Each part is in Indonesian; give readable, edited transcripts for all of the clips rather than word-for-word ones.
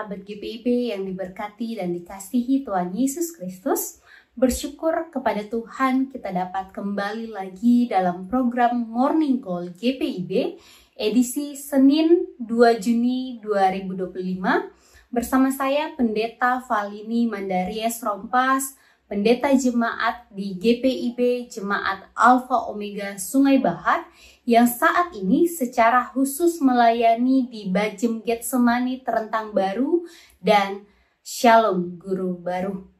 sahabat GPIB yang diberkati dan dikasihi Tuhan Yesus Kristus. Bersyukur kepada Tuhan kita dapat kembali lagi dalam program Morning Call GPIB edisi Senin 2 Juni 2025 bersama saya Pendeta Valini Mandaries Rompas, Pendeta Jemaat di GPIB Jemaat Alpha Omega Sungai Bahar yang saat ini secara khusus melayani di Bajem Getsemani Terentang Baru dan Shalom Guru Baru.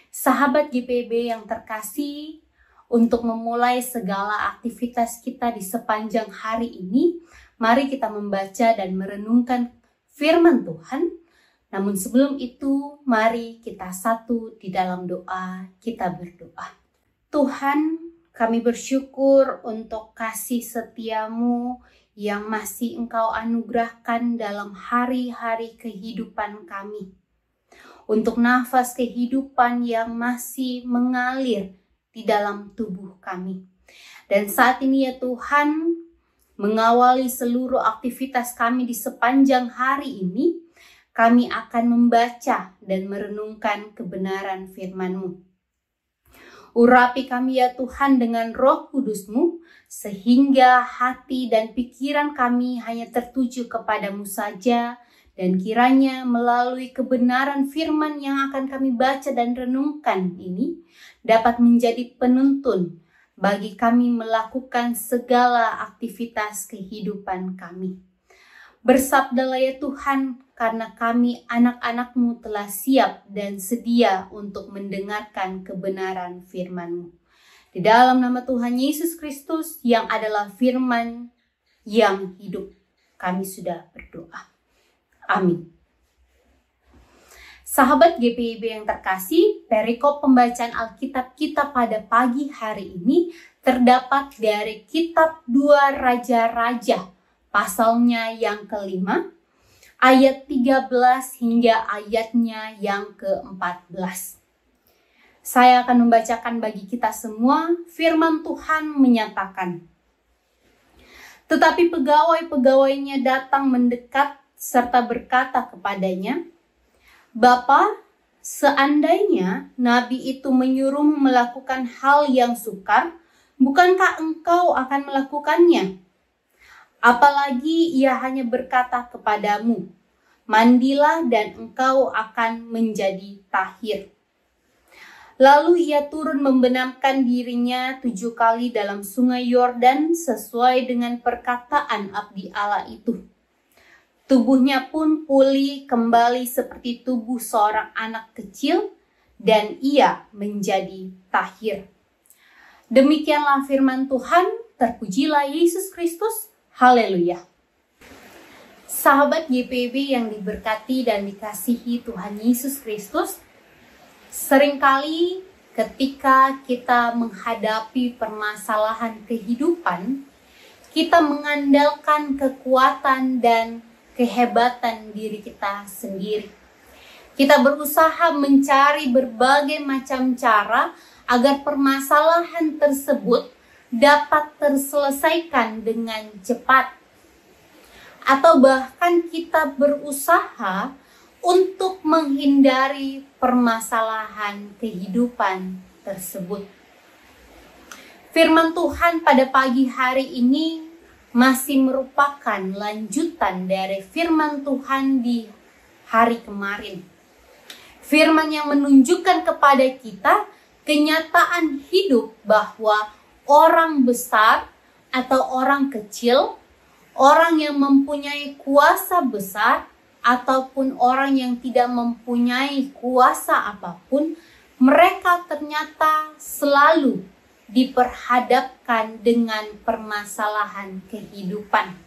Sahabat GPIB yang terkasih, untuk memulai segala aktivitas kita di sepanjang hari ini, mari kita membaca dan merenungkan firman Tuhan. Namun sebelum itu, mari kita satu di dalam doa, kita berdoa. Tuhan, kami bersyukur untuk kasih setiamu yang masih Engkau anugerahkan dalam hari-hari kehidupan kami. Untuk nafas kehidupan yang masih mengalir di dalam tubuh kami. Dan saat ini ya Tuhan, mengawali seluruh aktivitas kami di sepanjang hari ini, kami akan membaca dan merenungkan kebenaran firman-Mu. Urapi kami ya Tuhan dengan Roh Kudus-Mu, sehingga hati dan pikiran kami hanya tertuju kepadamu saja, dan kiranya melalui kebenaran firman yang akan kami baca dan renungkan ini, dapat menjadi penuntun bagi kami melakukan segala aktivitas kehidupan kami. Bersabdalah ya Tuhan, karena kami anak-anak-Mu telah siap dan sedia untuk mendengarkan kebenaran firman-Mu. Di dalam nama Tuhan Yesus Kristus yang adalah firman yang hidup, kami sudah berdoa. Amin. Sahabat GPIB yang terkasih, perikop pembacaan Alkitab kita pada pagi hari ini terdapat dari kitab 2 Raja-Raja, pasalnya yang kelima, ayat 13 hingga ayatnya yang ke-14. Saya akan membacakan bagi kita semua. Firman Tuhan menyatakan, tetapi pegawai-pegawainya datang mendekat serta berkata kepadanya, Bapa, seandainya nabi itu menyuruhmu melakukan hal yang sukar, bukankah engkau akan melakukannya? Apalagi ia hanya berkata kepadamu, mandilah dan engkau akan menjadi tahir. Lalu ia turun membenamkan dirinya 7 kali dalam sungai Yordan sesuai dengan perkataan abdi Allah itu. Tubuhnya pun pulih kembali seperti tubuh seorang anak kecil dan ia menjadi tahir. Demikianlah firman Tuhan, terpujilah Yesus Kristus. Haleluya. Sahabat GPIB yang diberkati dan dikasihi Tuhan Yesus Kristus, seringkali ketika kita menghadapi permasalahan kehidupan, kita mengandalkan kekuatan dan kehebatan diri kita sendiri. Kita berusaha mencari berbagai macam cara agar permasalahan tersebut dapat terselesaikan dengan cepat. Atau bahkan kita berusaha untuk menghindari permasalahan kehidupan tersebut. Firman Tuhan pada pagi hari ini masih merupakan lanjutan dari firman Tuhan di hari kemarin. Firman yang menunjukkan kepada kita kenyataan hidup bahwa orang besar atau orang kecil, orang yang mempunyai kuasa besar ataupun orang yang tidak mempunyai kuasa apapun, mereka ternyata selalu diperhadapkan dengan permasalahan kehidupan.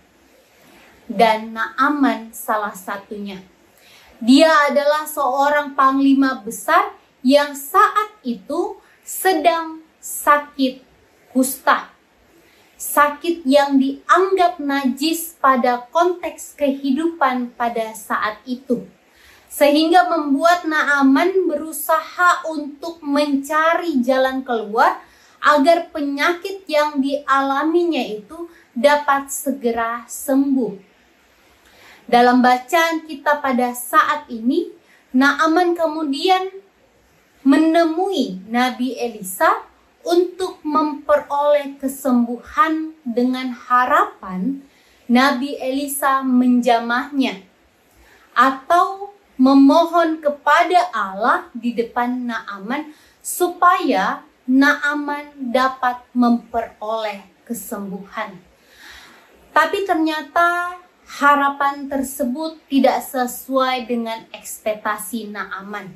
Dan Naaman salah satunya. Dia adalah seorang panglima besar yang saat itu sedang sakit kusta. Sakit yang dianggap najis pada konteks kehidupan pada saat itu. Sehingga membuat Naaman berusaha untuk mencari jalan keluar agar penyakit yang dialaminya itu dapat segera sembuh. Dalam bacaan kita pada saat ini, Naaman kemudian menemui Nabi Elisa untuk memperoleh kesembuhan dengan harapan Nabi Elisa menjamahnya atau memohon kepada Allah di depan Naaman supaya Naaman dapat memperoleh kesembuhan. Tapi ternyata harapan tersebut tidak sesuai dengan ekspektasi Naaman.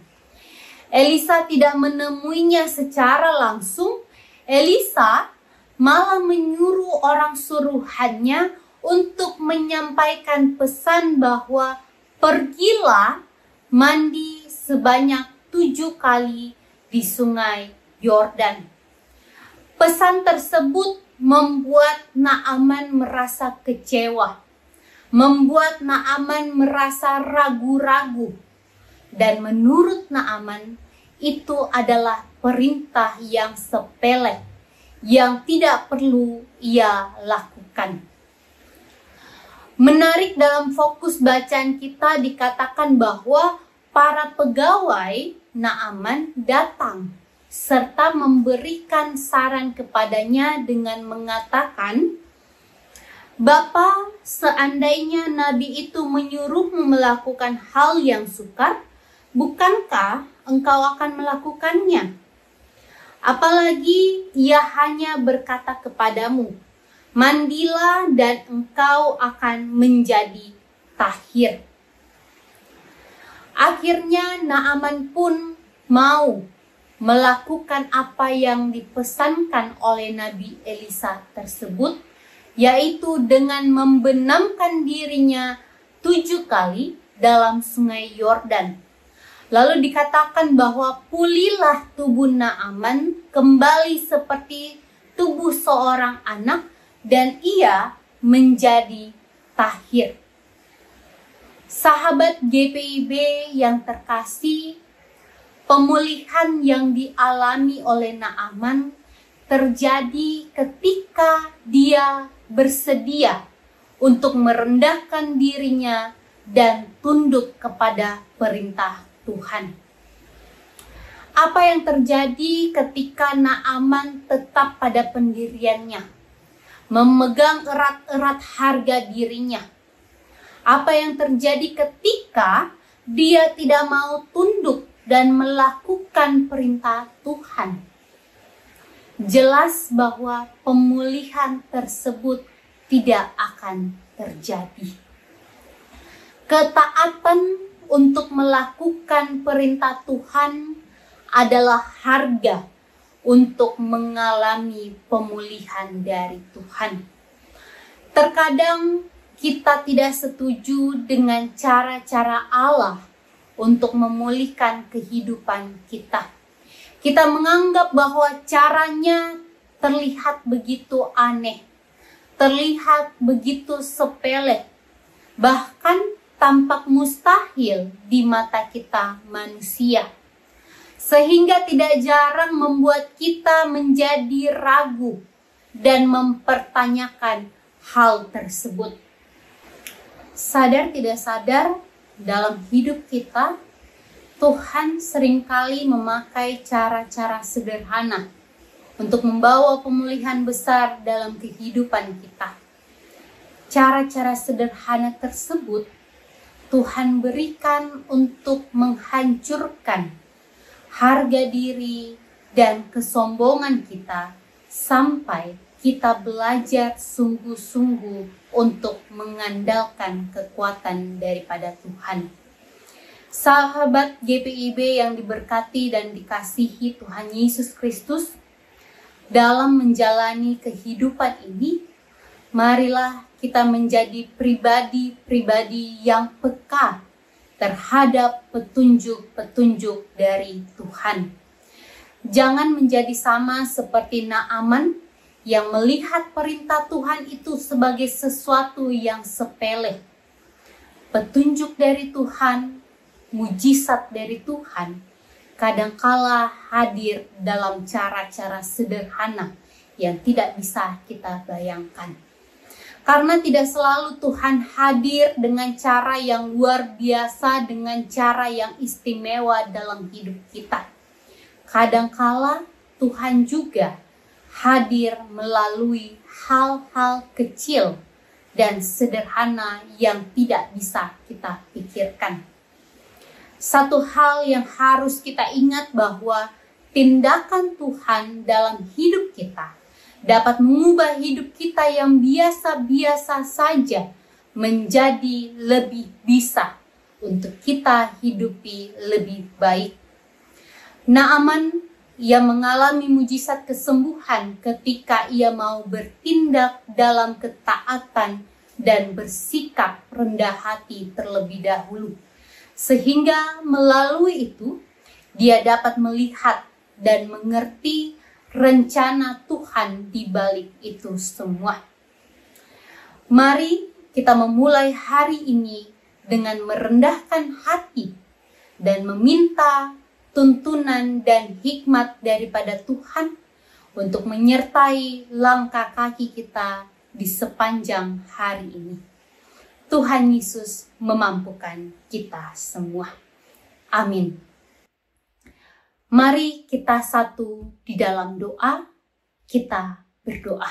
Elisa tidak menemuinya secara langsung. Elisa malah menyuruh orang suruhannya untuk menyampaikan pesan bahwa pergilah mandi sebanyak 7 kali di sungai Yordan. Pesan tersebut membuat Naaman merasa kecewa, membuat Naaman merasa ragu-ragu. Dan menurut Naaman, itu adalah perintah yang sepele, yang tidak perlu ia lakukan. Menarik, dalam fokus bacaan kita dikatakan bahwa para pegawai Naaman datang serta memberikan saran kepadanya dengan mengatakan, "Bapa, seandainya Nabi itu menyuruhmu melakukan hal yang sukar, bukankah engkau akan melakukannya? Apalagi ia hanya berkata kepadamu, mandilah dan engkau akan menjadi tahir." Akhirnya Naaman pun mau melakukan apa yang dipesankan oleh Nabi Elisa tersebut, yaitu dengan membenamkan dirinya 7 kali dalam sungai Yordan. Lalu dikatakan bahwa pulihlah tubuh Naaman kembali seperti tubuh seorang anak dan ia menjadi tahir. Sahabat GPIB yang terkasih, pemulihan yang dialami oleh Naaman terjadi ketika dia bersedia untuk merendahkan dirinya dan tunduk kepada perintah Tuhan. Apa yang terjadi ketika Naaman tetap pada pendiriannya, memegang erat-erat harga dirinya? Apa yang terjadi ketika dia tidak mau tunduk dan melakukan perintah Tuhan? Jelas bahwa pemulihan tersebut tidak akan terjadi. Ketaatan untuk melakukan perintah Tuhan adalah harga untuk mengalami pemulihan dari Tuhan. Terkadang kita tidak setuju dengan cara-cara Allah untuk memulihkan kehidupan kita. Kita menganggap bahwa caranya terlihat begitu aneh, terlihat begitu sepele, bahkan tampak mustahil di mata kita manusia. Sehingga tidak jarang membuat kita menjadi ragu dan mempertanyakan hal tersebut. Sadar tidak sadar, dalam hidup kita, Tuhan seringkali memakai cara-cara sederhana untuk membawa pemulihan besar dalam kehidupan kita. Cara-cara sederhana tersebut Tuhan berikan untuk menghancurkan harga diri dan kesombongan kita sampai kita belajar sungguh-sungguh untuk mengandalkan kekuatan daripada Tuhan. Sahabat GPIB yang diberkati dan dikasihi Tuhan Yesus Kristus, dalam menjalani kehidupan ini, marilah kita menjadi pribadi-pribadi yang peka terhadap petunjuk-petunjuk dari Tuhan. Jangan menjadi sama seperti Naaman yang melihat perintah Tuhan itu sebagai sesuatu yang sepele. Petunjuk dari Tuhan, mujizat dari Tuhan, kadangkala hadir dalam cara-cara sederhana yang tidak bisa kita bayangkan. Karena tidak selalu Tuhan hadir dengan cara yang luar biasa, dengan cara yang istimewa dalam hidup kita. Kadangkala Tuhan juga hadir melalui hal-hal kecil dan sederhana yang tidak bisa kita pikirkan. Satu hal yang harus kita ingat bahwa tindakan Tuhan dalam hidup kita dapat mengubah hidup kita yang biasa-biasa saja menjadi lebih bisa untuk kita hidupi lebih baik. Naaman ia mengalami mujizat kesembuhan ketika ia mau bertindak dalam ketaatan dan bersikap rendah hati terlebih dahulu. Sehingga melalui itu dia dapat melihat dan mengerti rencana Tuhan di balik itu semua. Mari kita memulai hari ini dengan merendahkan hati dan meminta tuntunan dan hikmat daripada Tuhan untuk menyertai langkah kaki kita di sepanjang hari ini. Tuhan Yesus memampukan kita semua. Amin. Mari kita satu di dalam doa, kita berdoa.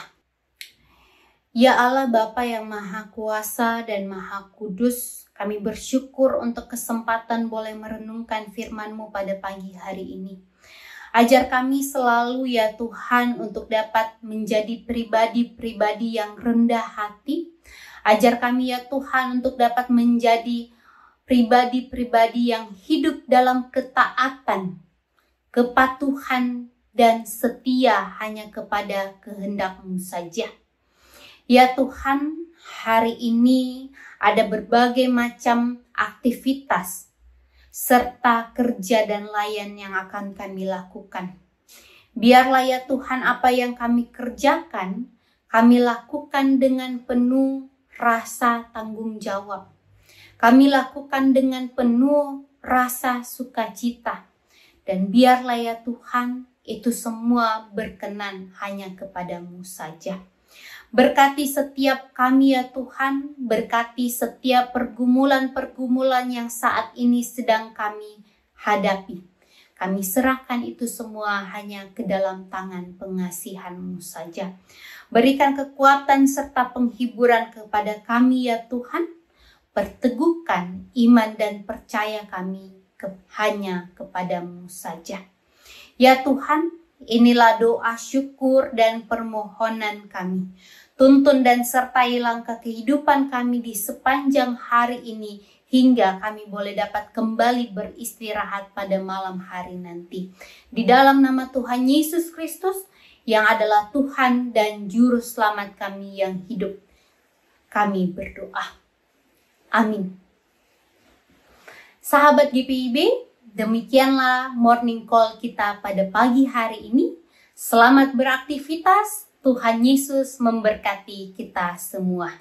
Ya Allah Bapa yang Maha Kuasa dan Maha Kudus, kami bersyukur untuk kesempatan boleh merenungkan firman-Mu pada pagi hari ini. Ajar kami selalu ya Tuhan untuk dapat menjadi pribadi-pribadi yang rendah hati. Ajar kami ya Tuhan untuk dapat menjadi pribadi-pribadi yang hidup dalam ketaatan, kepatuhan dan setia hanya kepada kehendak-Mu saja. Ya Tuhan, hari ini ada berbagai macam aktivitas serta kerja dan layan yang akan kami lakukan. Biarlah ya Tuhan apa yang kami kerjakan, kami lakukan dengan penuh rasa tanggung jawab. Kami lakukan dengan penuh rasa sukacita. Dan biarlah ya Tuhan, itu semua berkenan hanya kepada-Mu saja. Berkati setiap kami ya Tuhan, berkati setiap pergumulan-pergumulan yang saat ini sedang kami hadapi. Kami serahkan itu semua hanya ke dalam tangan pengasihan-Mu saja. Berikan kekuatan serta penghiburan kepada kami ya Tuhan. Perteguhkan iman dan percaya kami hanya kepada-Mu saja. Ya Tuhan, inilah doa syukur dan permohonan kami. Tuntun dan sertai langkah kehidupan kami di sepanjang hari ini hingga kami boleh dapat kembali beristirahat pada malam hari nanti. Di dalam nama Tuhan Yesus Kristus yang adalah Tuhan dan Juru Selamat kami yang hidup, kami berdoa. Amin. Sahabat GPIB, demikianlah morning call kita pada pagi hari ini. Selamat beraktivitas, Tuhan Yesus memberkati kita semua.